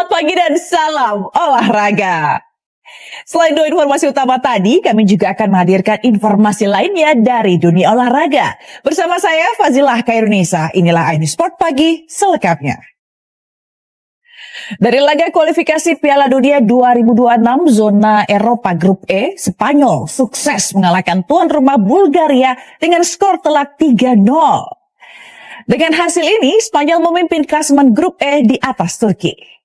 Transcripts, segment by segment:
selamat pagi dan salam olahraga. Selain dua informasi utama tadi, kami juga akan menghadirkan informasi lainnya dari dunia olahraga. Bersama saya, Fazilah Khairunisa. Inilah Aini Sport Pagi selengkapnya. Dari laga kualifikasi Piala Dunia 2026 zona Eropa Grup E, Spanyol sukses mengalahkan tuan rumah Bulgaria dengan skor telak 3-0. Dengan hasil ini, Spanyol memimpin klasemen Grup E di atas Turki.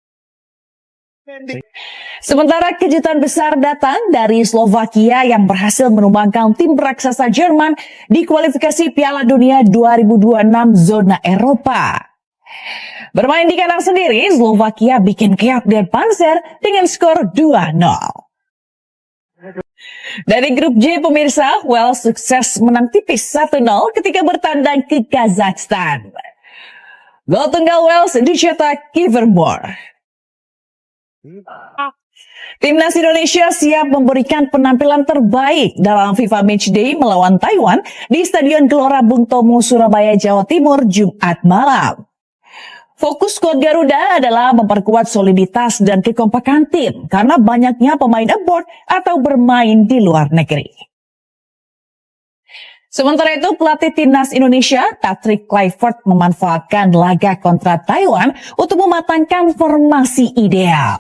Sementara kejutan besar datang dari Slovakia yang berhasil menumbangkan tim raksasa Jerman di kualifikasi Piala Dunia 2026 zona Eropa. Bermain di kandang sendiri, Slovakia bikin keok dan Panzer dengan skor 2-0. Dari grup J pemirsa, Wales sukses menang tipis 1-0 ketika bertandang ke Kazakhstan. Gol tunggal Wales dicetak Kiefer Moore. Timnas Indonesia siap memberikan penampilan terbaik dalam FIFA Matchday melawan Taiwan di Stadion Gelora Bung Tomo, Surabaya, Jawa Timur, Jumat malam. Fokus skuad Garuda adalah memperkuat soliditas dan kekompakan tim karena banyaknya pemain abroad atau bermain di luar negeri. Sementara itu, pelatih timnas Indonesia, Patrick Kluivert, memanfaatkan laga kontra Taiwan untuk mematangkan formasi ideal.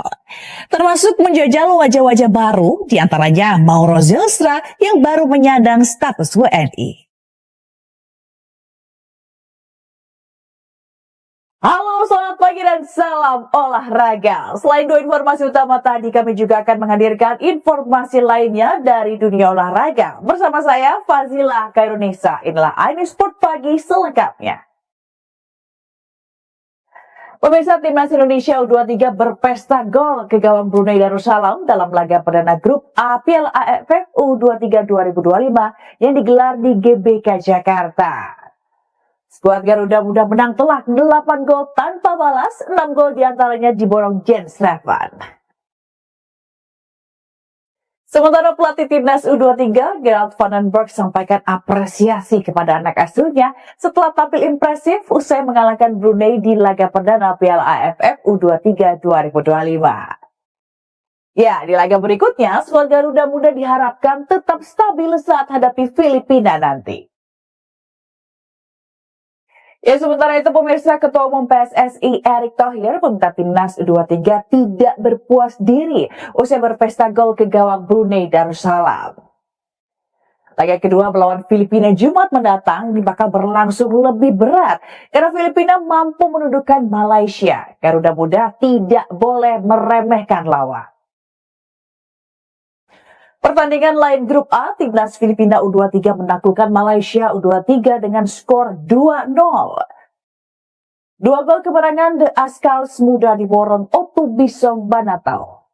Termasuk menjajal wajah-wajah baru, diantaranya Mauro Zylstra yang baru menyandang status WNI. Halo, selamat pagi dan salam olahraga. Selain dua informasi utama tadi, kami juga akan menghadirkan informasi lainnya dari dunia olahraga. Bersama saya, Fazilah Khairunisa. Inilah Aini Sport Pagi selengkapnya. Pemirsa, Timnas Indonesia U23 berpesta gol ke gawang Brunei Darussalam dalam laga perdana grup A Piala AFF U23 2025 yang digelar di GBK Jakarta. Skuad Garuda Muda menang telak 8 gol tanpa balas, 6 gol diantaranya diborong Jens Lehmann. Sementara pelatih timnas U23, Gerald Vandenberg, sampaikan apresiasi kepada anak asuhnya setelah tampil impresif usai mengalahkan Brunei di laga perdana Piala AFF U23 2025. Ya, di laga berikutnya, skuad Garuda Muda diharapkan tetap stabil saat hadapi Filipina nanti. Ya, sementara itu pemirsa, Ketua Umum PSSI Erick Thohir meminta timnas U23 tidak berpuas diri usai berpesta gol ke gawang Brunei Darussalam. Laga kedua melawan Filipina Jumat mendatang bakal berlangsung lebih berat karena Filipina mampu menundukkan Malaysia. Garuda Muda tidak boleh meremehkan lawan. Pertandingan lain grup A, timnas Filipina U23 menaklukkan Malaysia U23 dengan skor 2-0. 2 gol kemenangan The Askals muda diborong Otu Bisong Banatau.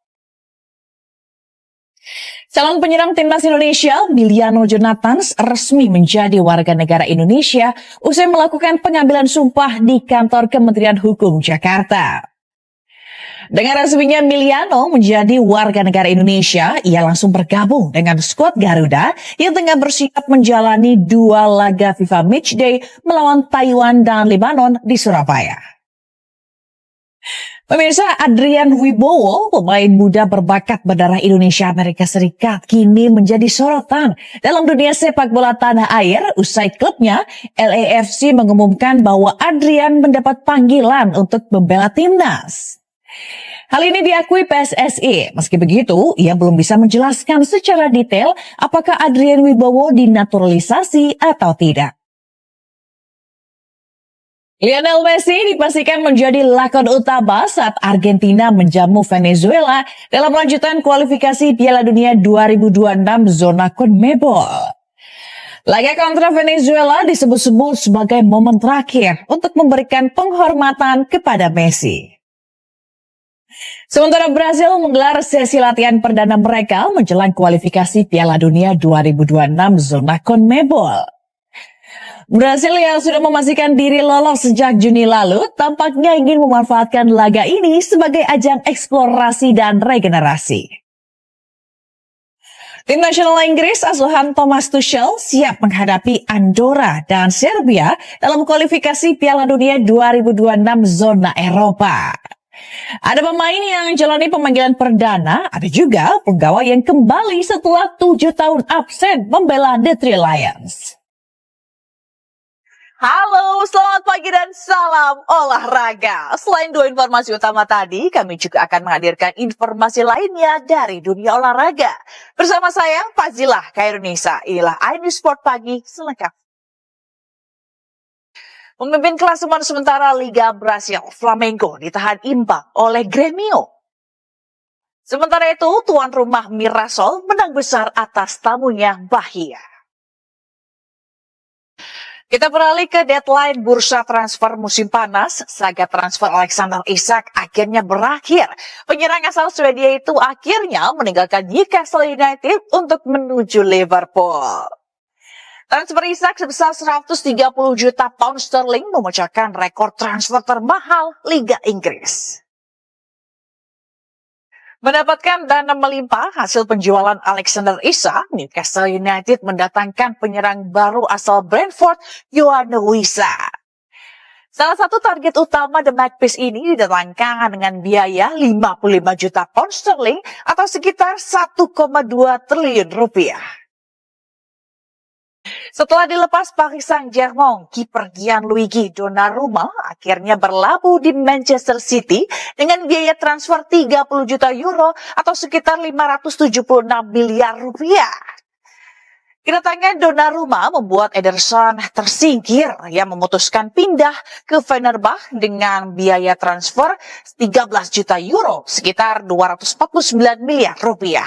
Calon penyerang timnas Indonesia, Miliano Jonathans, resmi menjadi warga negara Indonesia usai melakukan pengambilan sumpah di kantor Kementerian Hukum Jakarta. Dengan resminya Miliano menjadi warga negara Indonesia, ia langsung bergabung dengan skuad Garuda yang tengah bersiap menjalani 2 laga FIFA Matchday melawan Taiwan dan Lebanon di Surabaya. Pemirsa, Adrian Wibowo, pemain muda berbakat berdarah Indonesia Amerika Serikat, kini menjadi sorotan dalam dunia sepak bola tanah air usai klubnya LAFC mengumumkan bahwa Adrian mendapat panggilan untuk membela timnas. Hal ini diakui PSSI. Meski begitu, ia belum bisa menjelaskan secara detail apakah Adrian Wibowo dinaturalisasi atau tidak. Lionel Messi dipastikan menjadi lakon utama saat Argentina menjamu Venezuela dalam lanjutan kualifikasi Piala Dunia 2026 zona CONMEBOL. Laga kontra Venezuela disebut-sebut sebagai momen terakhir untuk memberikan penghormatan kepada Messi. Sementara Brasil menggelar sesi latihan perdana mereka menjelang kualifikasi Piala Dunia 2026 zona CONMEBOL. Brasil yang sudah memastikan diri lolos sejak Juni lalu tampaknya ingin memanfaatkan laga ini sebagai ajang eksplorasi dan regenerasi. Tim nasional Inggris asuhan Thomas Tuchel siap menghadapi Andorra dan Serbia dalam kualifikasi Piala Dunia 2026 zona Eropa. Ada pemain yang jalani pemanggilan perdana, ada juga pegawai yang kembali setelah 7 tahun absen membela The Three Lions. Halo, selamat pagi dan salam olahraga. Selain dua informasi utama tadi, kami juga akan menghadirkan informasi lainnya dari dunia olahraga. Bersama saya, Fazilah Khairunisa. Inilah iNews Sport Pagi selengkap. Pemimpin klasemen sementara Liga Brasil, Flamengo, ditahan imbang oleh Grêmio. Sementara itu, tuan rumah Mirassol menang besar atas tamunya Bahia. Kita beralih ke deadline bursa transfer musim panas. Saga transfer Alexander Isak akhirnya berakhir. Penyerang asal Swedia itu akhirnya meninggalkan Newcastle United untuk menuju Liverpool. Transfer Isak sebesar 130 juta pound sterling memecahkan rekor transfer termahal Liga Inggris. Mendapatkan dana melimpah hasil penjualan Alexander Isak, Newcastle United mendatangkan penyerang baru asal Brentford, Yoane Wissa. Salah satu target utama The Magpies ini didatangkan dengan biaya 55 juta pound sterling atau sekitar 1,2 triliun rupiah. Setelah dilepas Paris Saint-Germain, kiper Gianluigi Donnarumma akhirnya berlabuh di Manchester City dengan biaya transfer 30 juta euro atau sekitar 576 miliar rupiah. Kedatangan Donnarumma membuat Ederson tersingkir yang memutuskan pindah ke Fenerbahce dengan biaya transfer 13 juta euro, sekitar 249 miliar rupiah.